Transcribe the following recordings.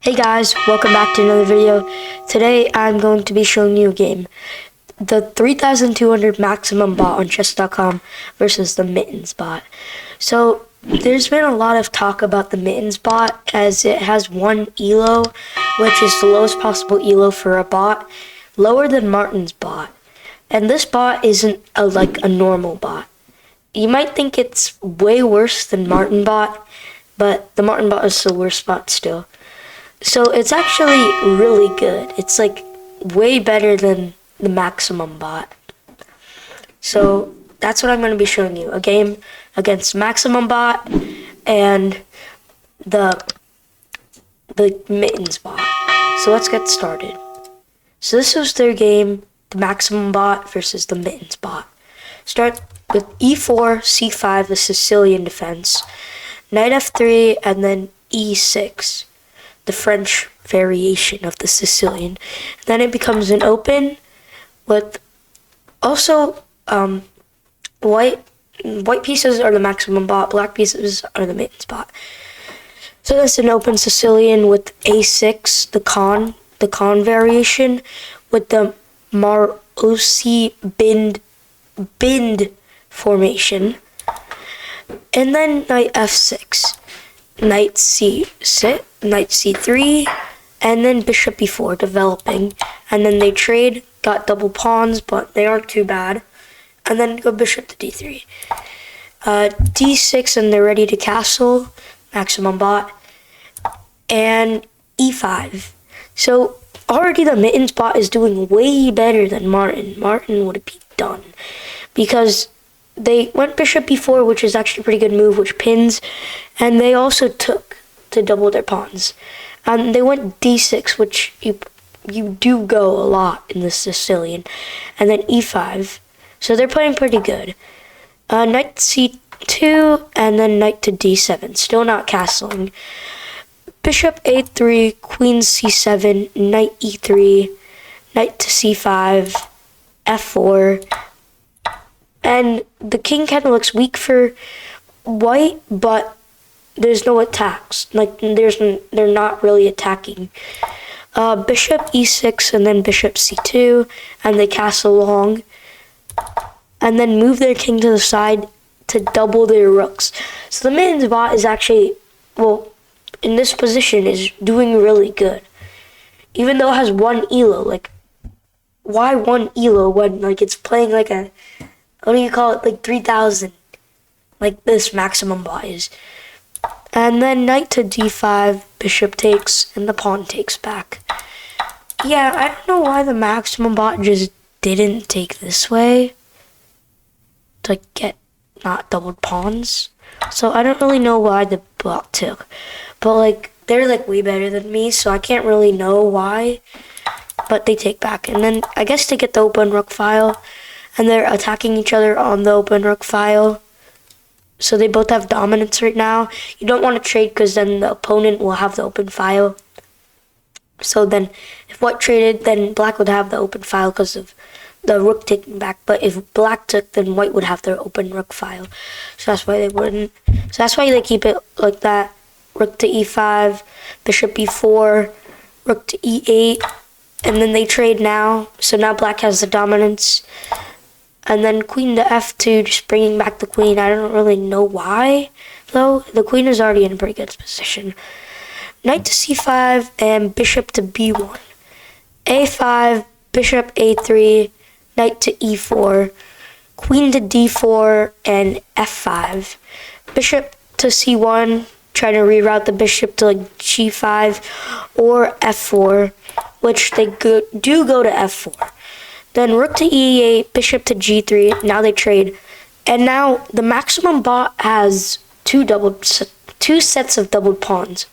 Hey guys, welcome back to another video. Today I'm going to be showing you a game. The 3200 maximum bot on chess.com versus the Mittens bot. So there's been a lot of talk about the Mittens bot as it has one elo, which is the lowest possible elo for a bot, lower than Martin's bot. And this bot isn't like a normal bot. You might think it's way worse than Martin bot, but the Martin bot is the worst bot still. So it's actually really good. It's like way better than the maximum bot. So that's what I'm going to be showing you. A game against maximum bot and the Mittens bot. So let's get started. So this was their game, the maximum bot versus the Mittens bot. Start with e4, c5, the Sicilian defense, knight f3, and then e6. The French variation of the Sicilian. Then it becomes an open with also white pieces are the maximum bot, black pieces are the Mittens bot. So that's an open Sicilian with a6, the con variation with the Marossi bind formation. And then knight f6. Knight c6, knight c3, and then bishop e4 developing. And then they trade, got double pawns, but they aren't too bad. And then go bishop to d3. d6, and they're ready to castle, maximum bot. And e5. So already the Mittens bot is doing way better than Martin. Martin would be done. Because they went bishop e4, which is actually a pretty good move, which pins, and they also took to double their pawns. And they went d6, which you do go a lot in the Sicilian, and then e5. So they're playing pretty good. Knight c2, and then knight to d7, still not castling. Bishop a3, queen c7, knight e3, knight to c5, f4. And the king kind of looks weak for white, but there's no attacks. Like they're not really attacking. Bishop e6 and then bishop c2, and they castle long, and then move their king to the side to double their rooks. So the Mittens bot is actually, well, in this position is doing really good, even though it has one elo. Like, why one elo when like it's playing like a, what do you call it, like 3000, like this maximum bot is. And then knight to d5, bishop takes, and the pawn takes back. Yeah, I don't know why the maximum bot just didn't take this way to get not doubled pawns. So I don't really know why the bot took. But like, they're like way better than me, so I can't really know why. But they take back. And then I guess they get the open rook file. And they're attacking each other on the open rook file. So they both have dominance right now. You don't want to trade because then the opponent will have the open file. So then if white traded, then black would have the open file because of the rook taking back. But if black took, then white would have their open rook file. So that's why they wouldn't. So that's why they keep it like that. Rook to e5, bishop e4, rook to e8. And then they trade now. So now black has the dominance. And then queen to f2, just bringing back the queen. I don't really know why, though. The queen is already in a pretty good position. Knight to c5 and bishop to b1. a5, bishop a3, knight to e4, queen to d4, and f5. Bishop to c1, trying to reroute the bishop to like g5 or f4, which they do go to f4. Then rook to e8, bishop to g3. Now they trade. And now the maximum bot has two sets of doubled pawns,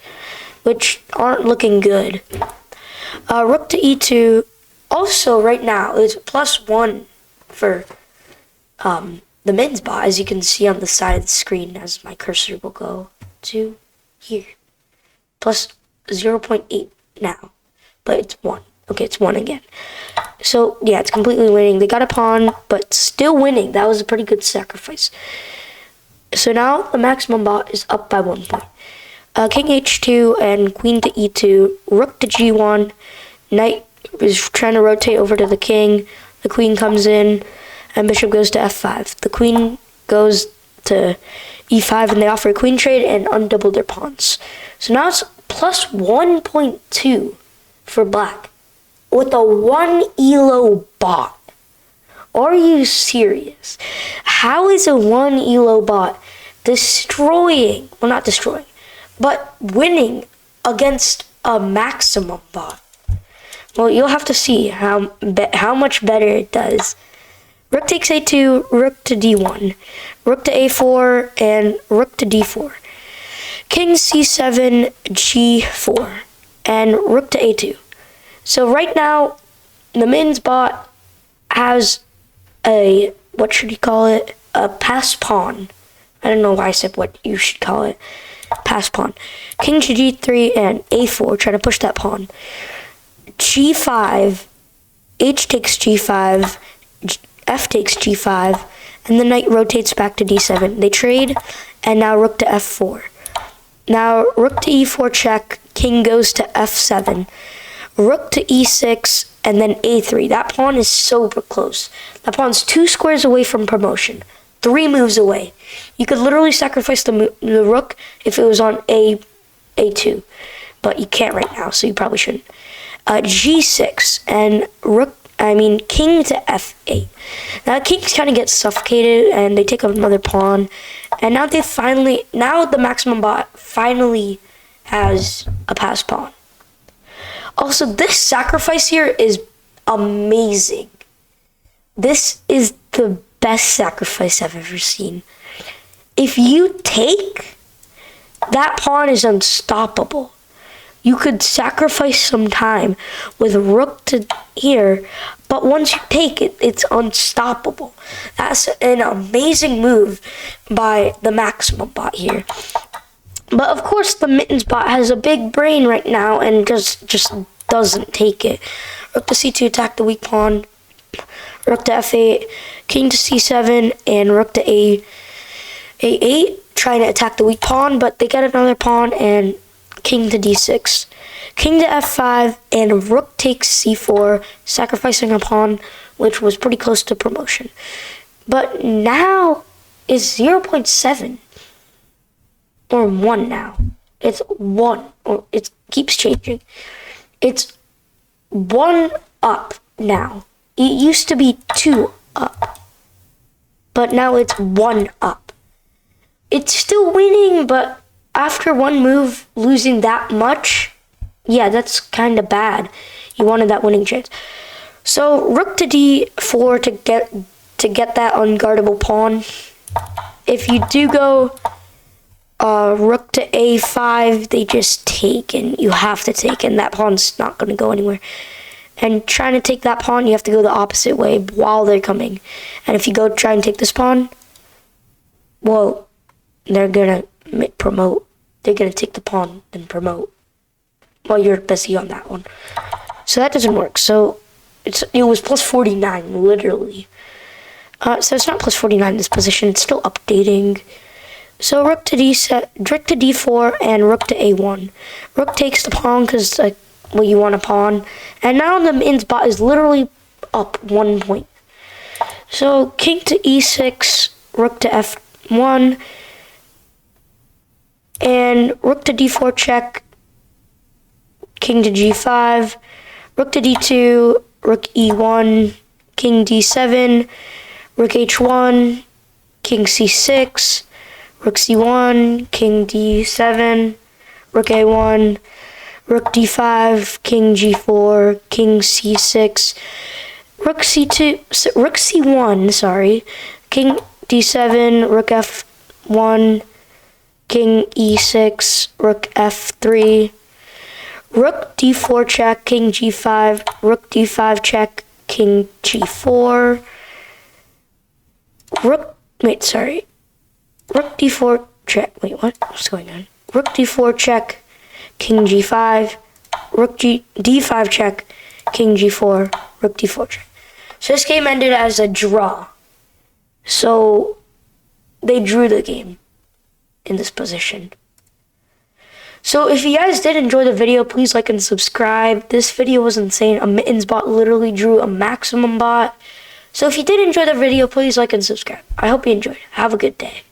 which aren't looking good. Rook to e2. Also, right now, is +1 for the Mittens bot, as you can see on the side of the screen as my cursor will go to here. Plus 0.8 now, but it's 1. Okay, it's 1 again. So, yeah, it's completely winning. They got a pawn, but still winning. That was a pretty good sacrifice. So now the maximum bot is up by 1 point. King h2 and queen to e2, rook to g1, knight is trying to rotate over to the king, the queen comes in, and bishop goes to f5. The queen goes to e5, and they offer a queen trade and undouble their pawns. So now it's plus 1.2 for black with a 1 elo bot. Are you serious? How is a 1 elo bot destroying, well, not destroying, but winning against a maximum bot? Well, you'll have to see how much better it does. Rook takes a2, rook to d1, rook to a4, and rook to d4. King c7, g4, and rook to a2. So right now, the Mittens bot has a, what should you call it? A pass pawn. I don't know why I said what you should call it. Pass pawn. King to g3 and a4, trying to push that pawn. g5, h takes g5, f takes g5, and the knight rotates back to d7. They trade, and now rook to f4. Now rook to e4 check, king goes to f7. Rook to e6, and then a3. That pawn is super close. That pawn's 2 squares away from promotion. 3 moves away. You could literally sacrifice the rook if it was on a2. But you can't right now, so you probably shouldn't. G6, and king to f8. Now the kings kind of get suffocated, and they take another pawn. And now the maximum bot finally has a pass pawn. Also, this sacrifice here is amazing. This is the best sacrifice I've ever seen. If you take, that pawn is unstoppable. You could sacrifice some time with rook to here, but once you take it, it's unstoppable. That's an amazing move by the maximum bot here. But of course, the Mittens bot has a big brain right now and just doesn't take it. Rook to c2, attack the weak pawn. Rook to f8, king to c7, and rook to a8, trying to attack the weak pawn, but they get another pawn, and king to d6. King to f5, and rook takes c4, sacrificing a pawn, which was pretty close to promotion. But now it's 0.7. Or 1 now. It's 1. Or it keeps changing. It's 1 up now. It used to be 2 up. But now it's 1 up. It's still winning, but after one move losing that much, yeah, that's kind of bad. You wanted that winning chance. So rook to d4 to get that unguardable pawn. If you do go rook to a5, they just take, and you have to take, and that pawn's not going to go anywhere. And trying to take that pawn, you have to go the opposite way while they're coming. And if you go try and take this pawn, well, they're going to promote. They're going to take the pawn and promote while you're busy on that one. So that doesn't work. So it was plus 49, literally. So it's not plus 49 in this position. It's still updating. So rook to d4 and rook to a1. Rook takes the pawn because you want a pawn. And now the Mittens bot is literally up 1 point. So king to e6, rook to f1, and rook to d4 check, king to g5, rook to d2, rook e1, king d7, rook h1, king c6, rook c1, king d7, rook a1, rook d5, king g4, king c6, rook c1, sorry, king d7, rook f1, king e6, rook f3, rook d4 check, king g5, rook d5 check, king g4, rook d4 check, what's going on? Rook d4 check, king g5, rook d5 check, king g4, rook d4 check. So this game ended as a draw. So they drew the game in this position. So if you guys did enjoy the video, please like and subscribe. This video was insane. A Mittens bot literally drew a maximum bot. So if you did enjoy the video, please like and subscribe. I hope you enjoyed. Have a good day.